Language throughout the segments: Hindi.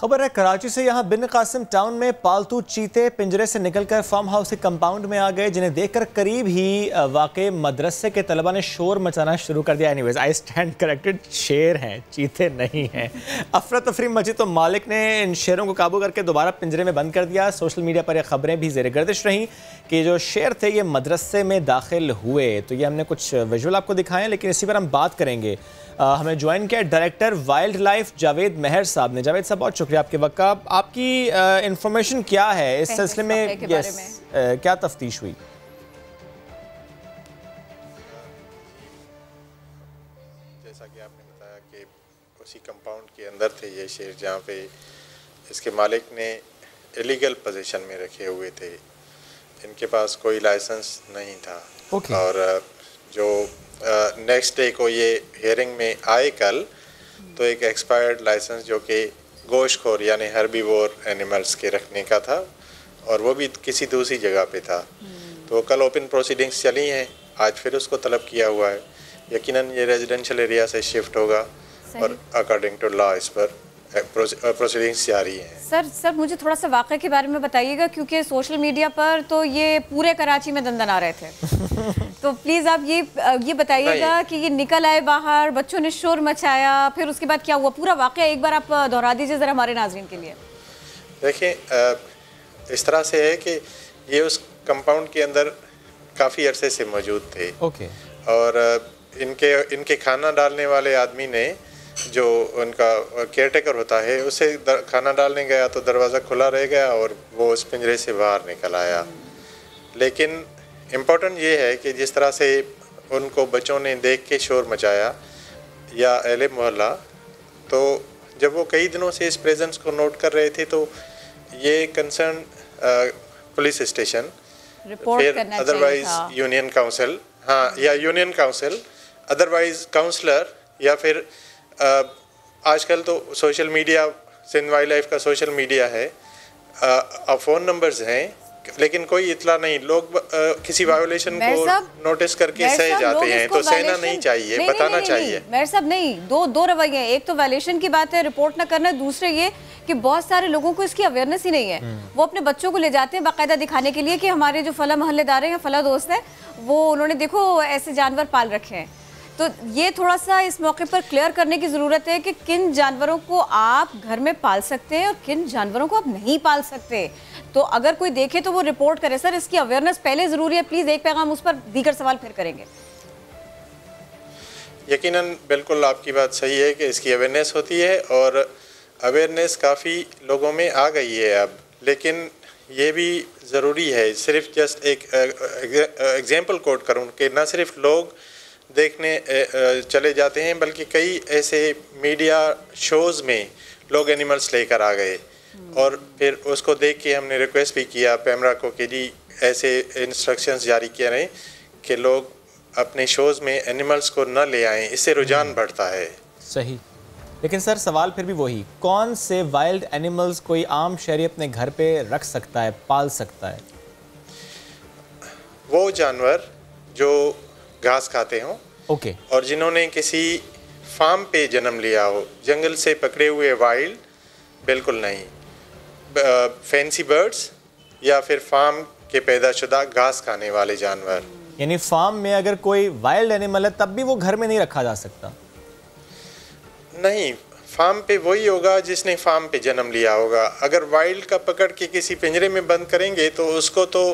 खबर है कराची से। यहाँ बिन कासिम टाउन में पालतू चीते पिंजरे से निकलकर फार्म हाउस के कंपाउंड में आ गए, जिन्हें देखकर करीब ही वाक़े मदरसे के तलबा ने शोर मचाना शुरू कर दिया। एनीवेज आई स्टैंड करेक्टेड, शेर हैं, चीते नहीं हैं। अफरा तफरी मची तो मालिक ने इन शेरों को काबू करके दोबारा पिंजरे में बंद कर दिया। सोशल मीडिया पर यह खबरें भी ज़ेर गर्दिश रहीं कि जो शेर थे ये मदरसे में दाखिल हुए। तो ये हमने कुछ विजुअल आपको दिखाएं, लेकिन इसी पर हम बात करेंगे। हमें ज्वाइन किया डायरेक्टर वाइल्ड लाइफ जावेद मेहर साहब ने। जावेद साहब बहुत शुक्रिया आपके वक्त का। आपकी इंफॉर्मेशन क्या है इस सिलसिले में? क्या तफ्तीश हुई? जैसा कि आपने बताया कि उसी कंपाउंड के अंदर थे ये शेर, जहाँ पे इसके मालिक ने इलीगल पोजीशन में रखे हुए थे। इनके पास कोई लाइसेंस नहीं था। और जो नेक्स्ट डे को ये हियरिंग में आए कल, तो एक एक्सपायर्ड लाइसेंस जो कि गोश्तखोर यानी हर्बीवोर एनिमल्स के रखने का था, और वो भी किसी दूसरी जगह पे था। तो कल ओपन प्रोसीडिंग्स चली हैं, आज फिर उसको तलब किया हुआ है। यकीनन ये रेजिडेंशियल एरिया से शिफ्ट होगा और अकॉर्डिंग टू लॉ इस पर प्रोसीडिंग्स जारी हैं। सर मुझे थोड़ा सा वाक़े के बारे में बताइएगा, क्योंकि सोशल मीडिया पर तो ये पूरे कराची में दंदन आ रहे थे। तो प्लीज़ आप ये बताइएगा कि ये निकल आए बाहर, बच्चों ने शोर मचाया, फिर उसके बाद क्या हुआ, पूरा वाक़या एक बार आप दोहरा दीजिए ज़रा हमारे नाज़रीन के लिए। देखिए, इस तरह से है कि ये उस कंपाउंड के अंदर काफ़ी अरसे से मौजूद थे। और इनके खाना डालने वाले आदमी ने, जो उनका केयरटेकर होता है, उसे खाना डालने गया तो दरवाज़ा खुला रह गया और वो उस पिंजरे से बाहर निकल आया। लेकिन इम्पोर्टेंट ये है कि जिस तरह से उनको बच्चों ने देख के शोर मचाया या अहले मोहल्ला, तो जब वो कई दिनों से इस प्रेजेंस को नोट कर रहे थे, तो ये कंसर्न पुलिस स्टेशन, फिर अदरवाइज यूनियन काउंसिल, या यूनियन काउंसिल, अदरवाइज काउंसलर, या फिर आजकल तो social media, Sindh wild life का सोशल मीडिया है, फ़ोन नंबर्स हैं, लेकिन कोई इतला नहीं। लोग किसी वायोलेशन को नोटिस करके सह जाते हैं, तो सहना नहीं चाहिए, बताना चाहिए। मेहर साहब नहीं, दो रवैये हैं। एक तो वायलेशन की बात है, रिपोर्ट ना करना। दूसरे ये कि बहुत सारे लोगों को इसकी अवेयरनेस ही नहीं है। वो अपने बच्चों को ले जाते हैं बाकायदा दिखाने के लिए कि हमारे जो फला मोहल्लेदार हैं या फला दोस्त हैं, वो उन्होंने देखो ऐसे जानवर पाल रखे हैं। तो ये थोड़ा सा इस मौके पर क्लियर करने की ज़रूरत है कि किन जानवरों को आप घर में पाल सकते हैं और किन जानवरों को आप नहीं पाल सकते। तो अगर कोई देखे तो वो रिपोर्ट करे। सर, इसकी अवेयरनेस पहले ज़रूरी है। प्लीज़ एक पैगाम उस पर, दीगर सवाल फिर करेंगे। यकीनन बिल्कुल आपकी बात सही है कि इसकी अवेयरनेस होती है, और अवेयरनेस काफ़ी लोगों में आ गई है अब। लेकिन ये भी ज़रूरी है, सिर्फ जस्ट एक एग्जाम्पल कोट करूँ कि ना सिर्फ लोग देखने चले जाते हैं, बल्कि कई ऐसे मीडिया शोज़ में लोग एनिमल्स लेकर आ गए, और फिर उसको देख के हमने रिक्वेस्ट भी किया पैमरा को कि जी ऐसे इंस्ट्रक्शंस जारी किए रहे कि लोग अपने शोज़ में एनिमल्स को न ले आएँ, इससे रुझान बढ़ता है। सही। लेकिन सर सवाल फिर भी वही, कौन से वाइल्ड एनिमल्स कोई आम शहरी अपने घर पे रख सकता है, पाल सकता है? वो जानवर जो घास खाते हों, और जिन्होंने किसी फार्म पे जन्म लिया हो। जंगल से पकड़े हुए वाइल्ड बिल्कुल नहीं, फैंसी बर्ड्स या फिर फार्म के पैदाशुदा घास खाने वाले जानवर। यानी फार्म में अगर कोई वाइल्ड एनिमल है तब भी वो घर में नहीं रखा जा सकता? नहीं, फार्म पे वही होगा जिसने फार्म पे जन्म लिया होगा। अगर वाइल्ड का पकड़ के किसी पिंजरे में बंद करेंगे तो उसको तो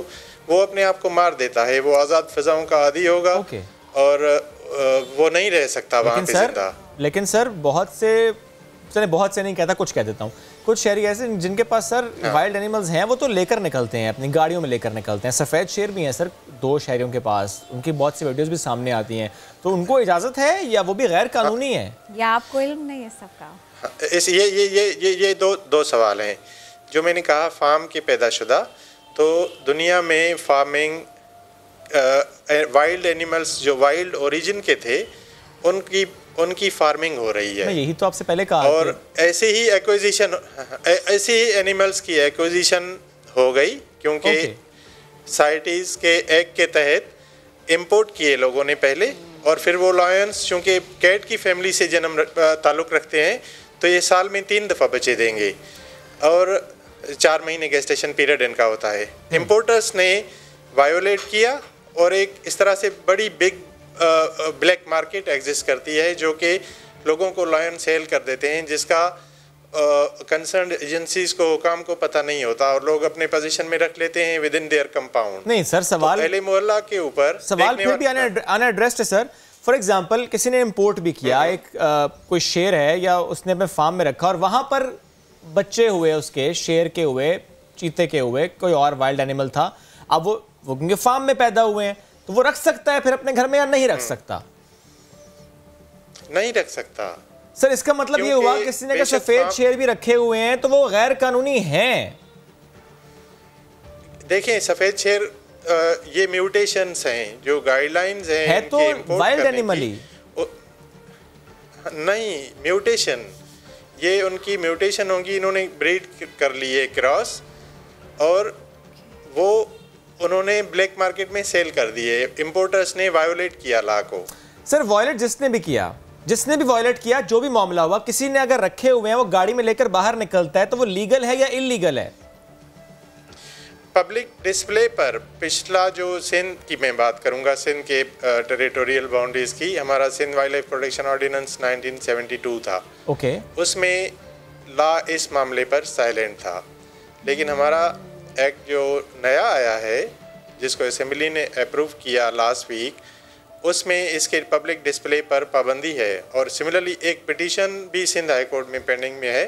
वो अपने आप को मार देता है, वो आज़ाद फिजाओं का आदी होगा, और वो नहीं रह सकता वहाँ पे जिंदा। लेकिन सर बहुत से नहीं कहता, कुछ कह देता हूँ, कुछ शहरी ऐसे जिनके पास सर वाइल्ड एनिमल्स हैं, वो तो लेकर निकलते हैं, अपनी गाड़ियों में लेकर निकलते हैं। सफ़ेद शेर भी हैं सर 2 शहरियों के पास, उनकी बहुत सी वीडियोस भी सामने आती हैं। तो उनको इजाज़त है या वो भी गैर कानूनी है, या आपको इल्म नहीं है सबका? ये दो सवाल हैं। जो मैंने कहा फार्म के पैदाशुदा, तो दुनिया में फार्मिंग वाइल्ड एनिमल्स जो वाइल्ड ओरिजिन के थे उनकी फार्मिंग हो रही है। यही तो आपसे पहले कहा। और ऐसे ही एनिमल्स की एक्विजिशन हो गई, क्योंकि साइटीज़ के एक्ट के तहत इंपोर्ट किए लोगों ने पहले, और फिर वो लायंस चूँकि कैट की फैमिली से ताल्लुक़ रखते हैं, तो ये साल में 3 दफ़ा बचे देंगे और 4 महीने गेस्टेशन पीरियड इनका होता है। इम्पोर्टर्स ने वायोलेट किया और एक इस तरह से बड़ी बिग ब्लैक मार्केट एग्जिस्ट करती है जो कि लोगों को लॉयन सेल कर देते हैं, जिसका कंसर्न एजेंसीज को हुकाम को पता नहीं होता और लोग अपने पोजीशन में रख लेते हैं विद इन देयर कंपाउंड। नहीं सर, सवाल तो अहले मोहल्ला के ऊपर सवाल फिर भी अनएड्रेस्ड है सर। फॉर एग्जांपल किसी ने इंपोर्ट भी किया, एक कोई शेर है या उसने अपने फार्म में रखा और वहां पर बच्चे हुए उसके, शेर के हुए, चीते के हुए, कोई और वाइल्ड एनिमल था। अब वो क्योंकि फार्म में पैदा हुए हैं तो वो रख सकता है फिर अपने घर में या नहीं रख सकता? नहीं रख सकता सर। इसका मतलब ये हुआ किसी ने सफेद शेर भी रखे हुए हैं तो वो गैर कानूनी हैं। देखें सफेद शेर ये म्यूटेशंस हैं जो गाइडलाइंस हैं है तो वाइल्ड एनिमल ही नहीं, म्यूटेशन ये उनकी म्यूटेशन होंगी, इन्होंने ब्रीड कर ली है क्रॉस और वो उन्होंने ब्लैक मार्केट में सेल कर दिए। इंपोर्टर्स ने वायोलेट किया लॉ को। सर वायोलेट जिसने भी वायोलेट किया, जो भी मामला हुआ, किसी ने अगर रखे हुए हैं वो गाड़ी में लेकर बाहर निकलता है तो वो लीगल है या इलीगल है? पब्लिक डिस्प्ले पर पिछला जो सिंध की मैं बात करूंगा, सिंध के टेरिटोरियल बाउंड्रीज की, हमारा Sindh wild life protection ordinance 1972 था। ओके। उसमें लॉ इस मामले पर साइलेंट था, लेकिन हमारा एक्ट जो नया आया है जिसको असेंबली ने अप्रूव किया लास्ट वीक, उसमें इसके पब्लिक डिस्प्ले पर पाबंदी है। और सिमिलरली एक पिटीशन भी सिंध हाई कोर्ट में पेंडिंग में है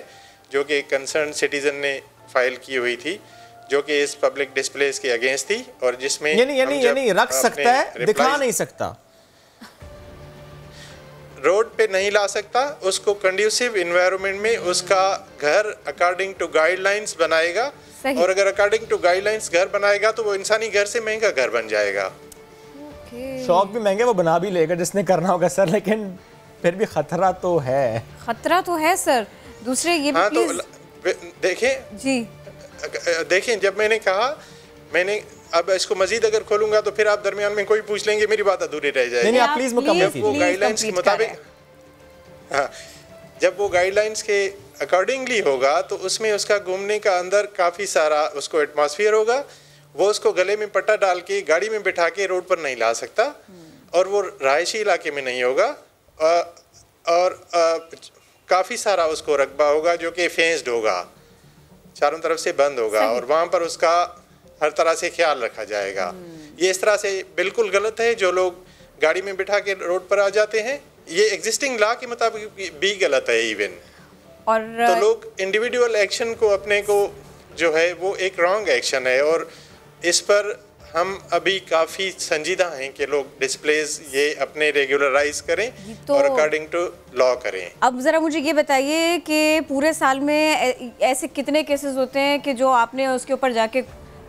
जो कि सिटीजन ने फाइल की हुई थी, जो कि इस पब्लिक डिस्प्लेस के अगेंस्ट थी और जिसमें यानी रख सकता है, दिखा नहीं सकता, रोड पे नहीं ला सकता, उसको कंड्यूसिव इन्वायरमेंट में उसका घर अकॉर्डिंग टू गाइडलाइंस बनाएगा। और अगर अकॉर्डिंग टू गाइडलाइंस घर बनाएगा तो वो इंसानी घर से महंगा घर बन जाएगा। शौक भी महंगे वो बना भी लेगा जिसने करना होगा सर, लेकिन फिर भी खतरा तो है सर। दूसरे ये हाँ, तो देखें जी, देखें जब मैंने कहा अब इसको मजीद अगर खोलूंगा तो फिर आप दरमियान में कोई पूछ लेंगे, मेरी बात अधूरी रह जाएगी। नहीं, आप प्लीज मुकम्मल कीजिए। वो गाइडलाइंस के मुताबिक, हाँ, जब वो गाइडलाइंस के अकॉर्डिंगली होगा तो उसमें उसका घूमने का अंदर काफ़ी सारा उसको एटमॉस्फेयर होगा। वो उसको गले में पट्टा डाल के गाड़ी में बिठा के रोड पर नहीं ला सकता और वो रहायशी इलाके में नहीं होगा और काफ़ी सारा उसको रकबा होगा जो कि फेंस्ड होगा, चारों तरफ से बंद होगा और वहाँ पर उसका हर तरह से ख्याल रखा जाएगा। ये इस तरह से बिल्कुल गलत है जो लोग गाड़ी में बिठा के रोड पर आ जाते हैं, ये एग्जिस्टिंग लॉ के मुताबिक भी गलत है इवन। और तो लोग इंडिविजुअल एक्शन को अपने को जो है वो एक रॉन्ग एक्शन है और इस पर हम अभी काफ़ी संजीदा हैं कि लोग डिस्प्लेस ये अपने रेगुलराइज करें तो और अकॉर्डिंग टू लॉ करें। अब ज़रा मुझे ये बताइए कि पूरे साल में ऐसे कितने केसेस होते हैं कि जो आपने उसके ऊपर जाके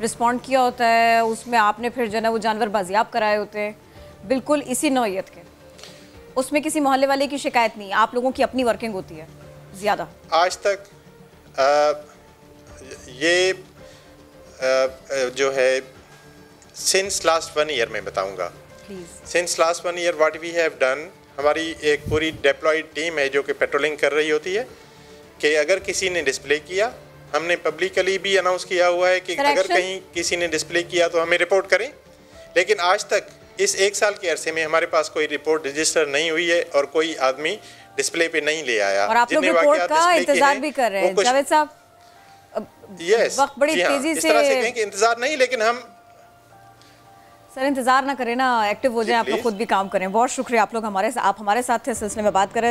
रिस्पॉन्ड किया होता है, उसमें आपने फिर जो है ना वो जानवर बाजियाब कराए होते हैं बिल्कुल इसी नौइयत के, उसमें किसी मोहल्ले वाले की शिकायत नहीं, आप लोगों की अपनी वर्किंग होती है ज़्यादा? आज तक ये जो है सिंस लास्ट 1 ईयर में बताऊंगा, since last 1 year what we have done, हमारी एक पूरी डिप्लॉयड टीम है जो कि पेट्रोलिंग कर रही होती है कि अगर किसी ने डिस्प्ले किया, हमने पब्लिकली भी अनाउंस किया हुआ है कि अगर कहीं किसी ने डिस्प्ले किया तो हमें रिपोर्ट करें, लेकिन आज तक इस 1 साल के अरसे में हमारे पास कोई रिपोर्ट रजिस्टर नहीं हुई है और कोई आदमी डिस्प्ले पे नहीं ले आया। और आप लोग रिपोर्ट का इंतजार भी कर रहे हैं जावेद साहब? यस, वक्त बड़ी तेजी से कहें कि इंतजार नहीं, लेकिन हम सर इंतजार ना करें ना, एक्टिव हो जाएं, आप लोग खुद भी काम करें। बहुत शुक्रिया, आप हमारे साथ थे, सिलसिले में बात करें।